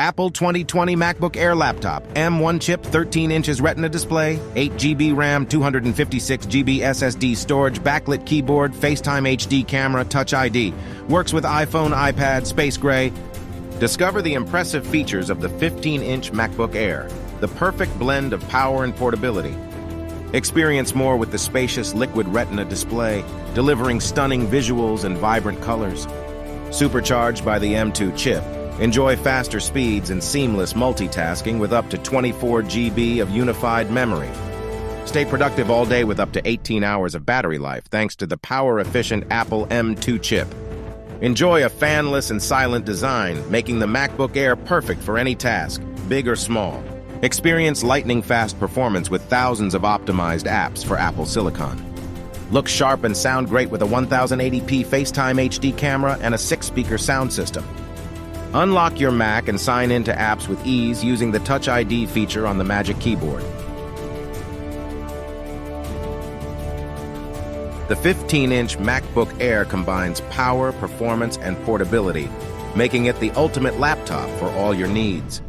Apple 2020 MacBook Air laptop, M1 chip, 13 inches Retina display, 8 GB RAM, 256 GB SSD storage, backlit keyboard, FaceTime HD camera, Touch ID. Works with iPhone, iPad, Space Gray. Discover the impressive features of the 15-inch MacBook Air, the perfect blend of power and portability. Experience more with the spacious liquid Retina display, delivering stunning visuals and vibrant colors. Supercharged by the M2 chip, enjoy faster speeds and seamless multitasking with up to 24 GB of unified memory. Stay productive all day with up to 18 hours of battery life thanks to the power-efficient Apple M2 chip. Enjoy a fanless and silent design, making the MacBook Air perfect for any task, big or small. Experience lightning-fast performance with thousands of optimized apps for Apple Silicon. Look sharp and sound great with a 1080p FaceTime HD camera and a 6-speaker sound system. Unlock your Mac and sign into apps with ease using the Touch ID feature on the Magic Keyboard. The 15-inch MacBook Air combines power, performance, and portability, making it the ultimate laptop for all your needs.